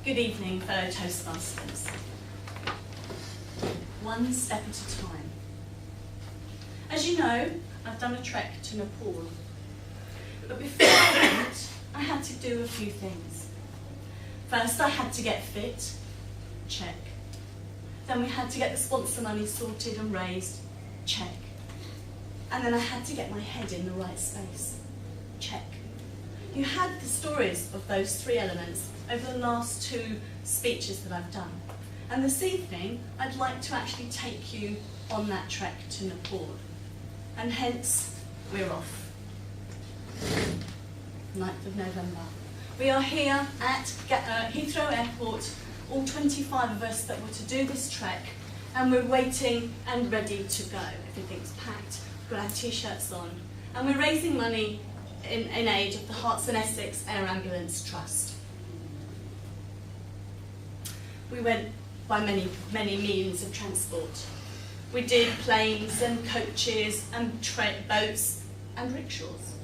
Good evening, fellow Toastmasters. One step at a time. As you know, I've done a trek to Nepal. But before I went, I had to do a few things. First, I had to get fit. Check. Then we had to get the sponsor money sorted and raised. Check. And then I had to get my head in the right space. Check. You had the stories of those three elements over the last 2 speeches that I've done. And this evening, I'd like to actually take you on that trek to Nepal. And hence, we're off. 9th of November. We are here at Heathrow Airport, all 25 of us that were to do this trek, and we're waiting and ready to go. Everything's packed, we've got our t-shirts on, and we're raising money in aid of the Herts and Essex Air Ambulance Trust. We went by many means of transport. We did planes and coaches and boats and rickshaws.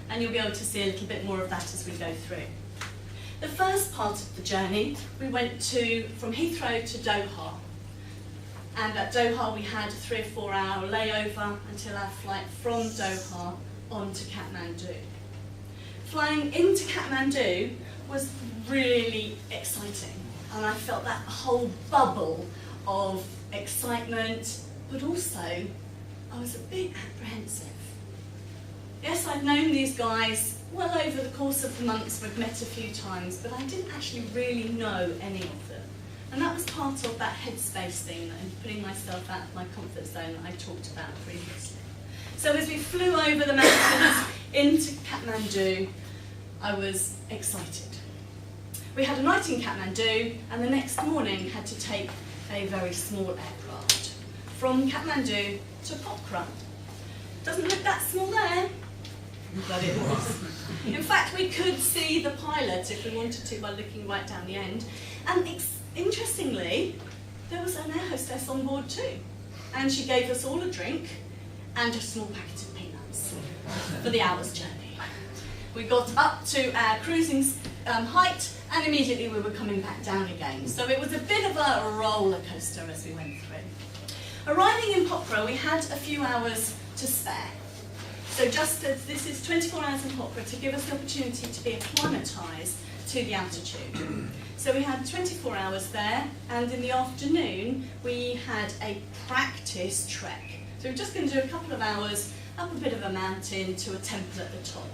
And you'll be able to see a little bit more of that as we go through. The first part of the journey, we went from Heathrow to Doha. And at Doha we had a 3 or 4 hour layover until our flight from Doha on to Kathmandu. Flying into Kathmandu was really exciting. And I felt that whole bubble of excitement, but also I was a bit apprehensive. Yes, I'd known these guys well over the course of the months, we've met a few times, but I didn't actually really know any of them. And that was part of that headspace thing and putting myself out of my comfort zone that I talked about previously. So as we flew over the mountains into Kathmandu, I was excited. We had a night in Kathmandu, and the next morning had to take a very small aircraft from Kathmandu to Pokhara. Doesn't look that small there, but it was. In fact, we could see the pilot if we wanted to by looking right down the end. And interestingly, there was an air hostess on board too. And she gave us all a drink and a small packet of peanuts for the hour's journey. We got up to our cruising height, and immediately we were coming back down again. So it was a bit of a roller coaster as we went through. Arriving in Pokhara, we had a few hours to spare. So just as this is 24 hours in Pokhara to give us the opportunity to be acclimatised to the altitude. So we had 24 hours there, and in the afternoon we had a practice trek. So we're just going to do a couple of hours up a bit of a mountain to a temple at the top.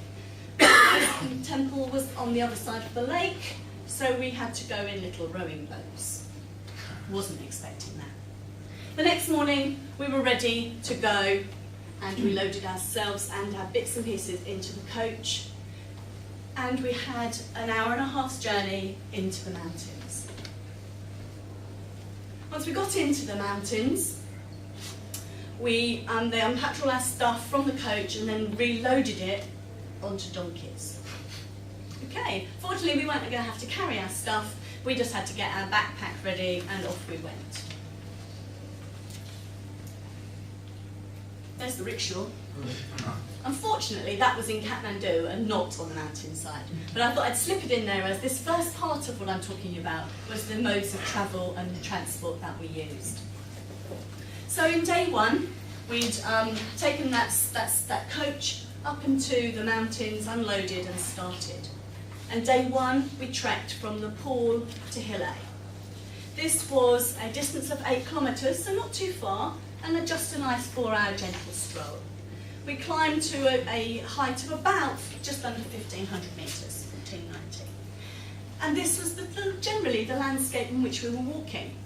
The temple was on the other side of the lake, so we had to go in little rowing boats. Wasn't expecting that. The next morning we were ready to go, and we loaded ourselves and our bits and pieces into the coach, and we had an hour and a half's journey into the mountains. Once we got into the mountains, they unpacked all our stuff from the coach and then reloaded it onto donkeys. Okay, fortunately we weren't going to have to carry our stuff, we just had to get our backpack ready and off we went. There's the rickshaw. Unfortunately that was in Kathmandu and not on the mountainside, but I thought I'd slip it in there as this first part of what I'm talking about was the modes of travel and transport that we used. So in day one we'd taken that coach up into the mountains, unloaded and started. And day one, we trekked from Nepal to Hillay. This was a distance of 8 kilometres, so not too far, and just a nice 4-hour gentle stroll. We climbed to a height of about just under 1,500 metres, 1,490. And this was generally the landscape in which we were walking.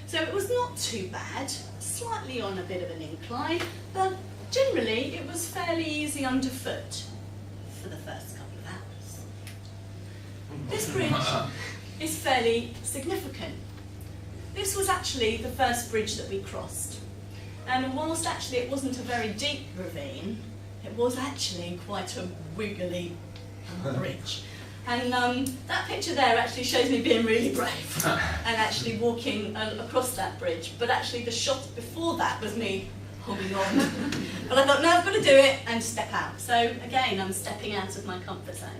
So it was not too bad, slightly on a bit of an incline, but generally, it was fairly easy underfoot for the first couple of hours. This bridge is fairly significant. This was actually the first bridge that we crossed. And whilst actually it wasn't a very deep ravine, it was actually quite a wiggly bridge. And that picture there actually shows me being really brave and actually walking across that bridge. But actually the shot before that was me holding on. But I thought, no, I've got to do it and step out. So again, I'm stepping out of my comfort zone.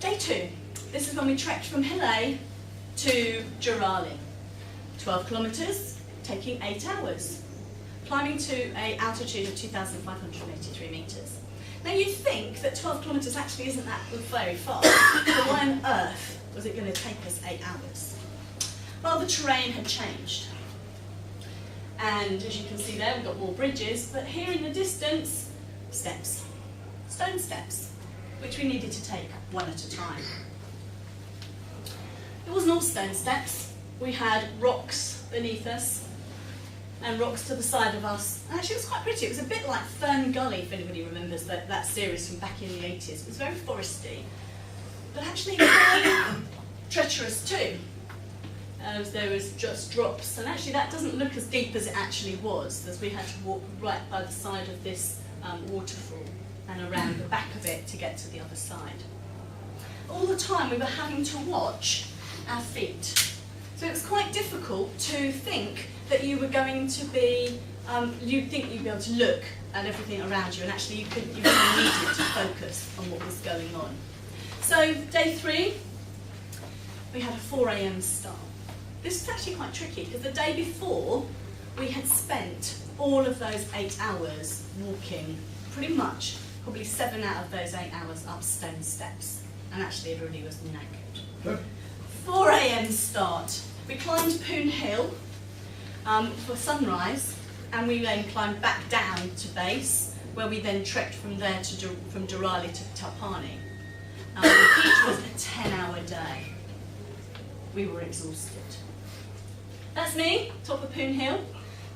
Day 2. This is when we trekked from Hillay to Durali. 12 kilometres, taking 8 hours. Climbing to an altitude of 2,583 metres. Now you'd think that 12 kilometres actually isn't that very far, but why on earth was it going to take us 8 hours? Well, the terrain had changed. And as you can see there, we've got more bridges, but here in the distance, steps. Stone steps, which we needed to take one at a time. It wasn't all stone steps. We had rocks beneath us, and rocks to the side of us. And actually it was quite pretty. It was a bit like Fern Gully, if anybody remembers that series from back in the 80s. It was very foresty, but actually very treacherous too. As there was just drops, and actually that doesn't look as deep as it actually was, as we had to walk right by the side of this waterfall and around the back of it to get to the other side. All the time we were having to watch our feet. So it was quite difficult to think that you were going to be, you'd think you'd be able to look at everything around you, and actually you really needed to focus on what was going on. So day 3, we had a 4 AM start. This was actually quite tricky, because the day before, we had spent all of those 8 hours walking, pretty much, probably 7 out of those 8 hours up stone steps, and actually everybody was knackered. 4 AM start. We climbed Poon Hill for sunrise, and we then climbed back down to base, where we then trekked from there from Durali to Tapani. Each was a 10-hour day. We were exhausted. That's me, top of Poon Hill.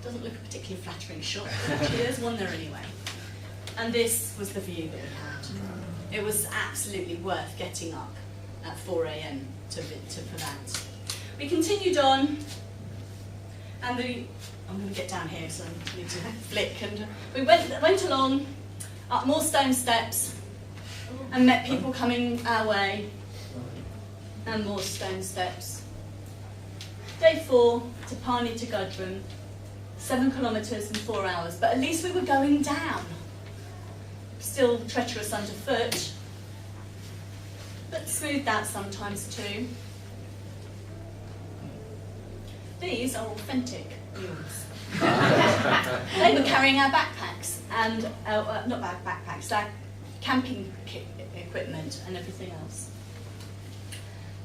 Doesn't look a particularly flattering shot, but actually there's one there anyway. And this was the view that we had. It was absolutely worth getting up at 4 AM for that. We continued on, and I'm going to get down here, so I need to flick. And we went along, up more stone steps, and met people coming our way, and more stone steps. Day 4, Tapani to Gudrun, 7 kilometres in 4 hours, but at least we were going down. Still treacherous underfoot, but smoothed out sometimes too. These are authentic mules. They were carrying our backpacks, and not backpacks, our camping equipment and everything else.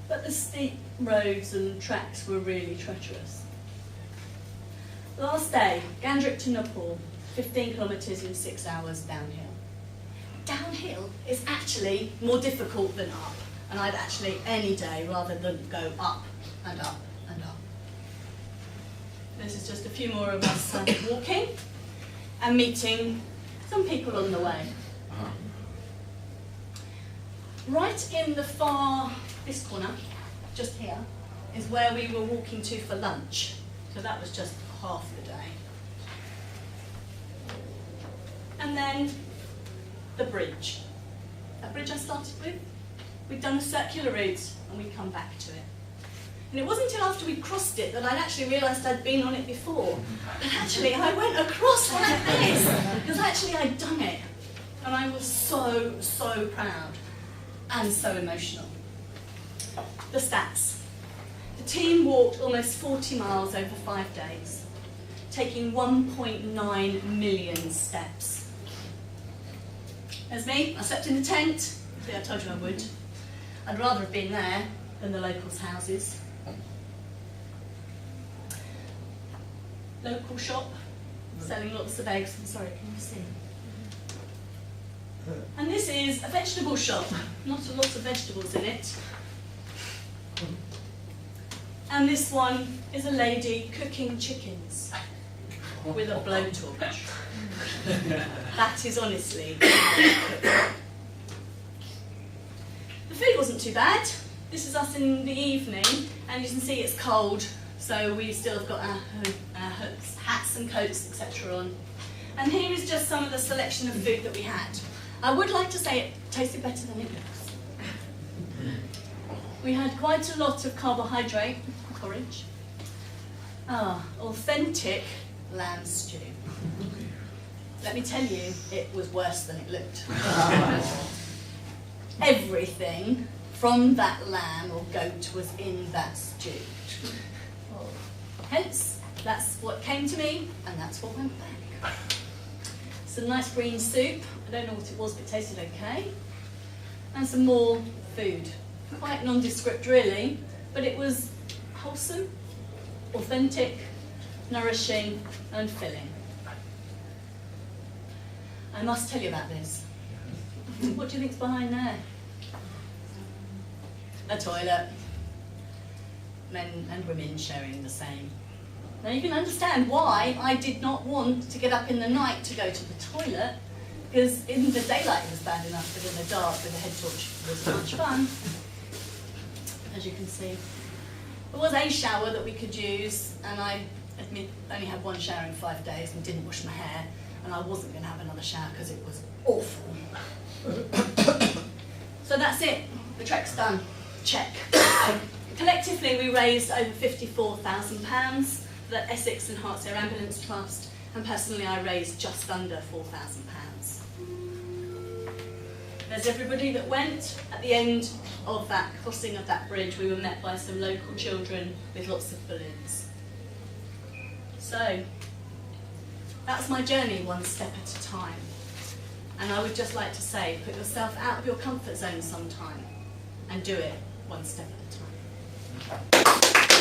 But the steep roads and tracks were really treacherous. Last day, Gandrik to Nepal, 15 kilometres in 6 hours downhill. Downhill is actually more difficult than up, and I'd actually any day rather than go up and up and up. This is just a few more of us walking and meeting some people on the way. Right in the this corner, just here, is where we were walking to for lunch. So that was just half the day. And then the bridge. That bridge I started with, we'd done a circular route and we'd come back to it. And it wasn't until after we'd crossed it that I'd actually realised I'd been on it before. But actually I went across like this, because actually I'd done it. And I was so, so proud and so emotional. The stats. The team walked almost 40 miles over 5 days, taking 1.9 million steps. There's me, I slept in the tent. See, I told you I would. I'd rather have been there than the locals' houses. Local shop, selling lots of eggs. I'm sorry, can you see? And this is a vegetable shop, not a lot of vegetables in it. And this one is a lady cooking chickens with a blowtorch. That is honestly the food wasn't too bad. This is us in the evening, and you can see it's cold, so we still have got our hats and coats, etc. on. And here is just some of the selection of food that we had. I would like to say it tasted better than it looks. We had quite a lot of carbohydrate, porridge. Authentic lamb stew. Let me tell you, it was worse than it looked. Everything from that lamb or goat was in that stew. Hence, that's what came to me, and that's what went back. Some nice green soup. I don't know what it was, but it tasted okay. And some more food. Quite nondescript, really, but it was wholesome, authentic, nourishing, and filling. I must tell you about this. What do you think's behind there? A toilet. Men and women sharing the same. Now you can understand why I did not want to get up in the night to go to the toilet, because in the daylight it was bad enough, but in the dark with a head torch was much fun, as you can see. There was a shower that we could use, and I admit only had one shower in 5 days and didn't wash my hair, and I wasn't going to have another shower because it was awful. So that's it, the trek's done, check. Collectively we raised over £54,000 for the Essex and Hertfordshire Ambulance Trust, and personally I raised just under £4,000. There's everybody that went. At the end of that crossing of that bridge we were met by some local children with lots of balloons. So that's my journey, one step at a time. And I would just like to say, put yourself out of your comfort zone sometime and do it one step at a time.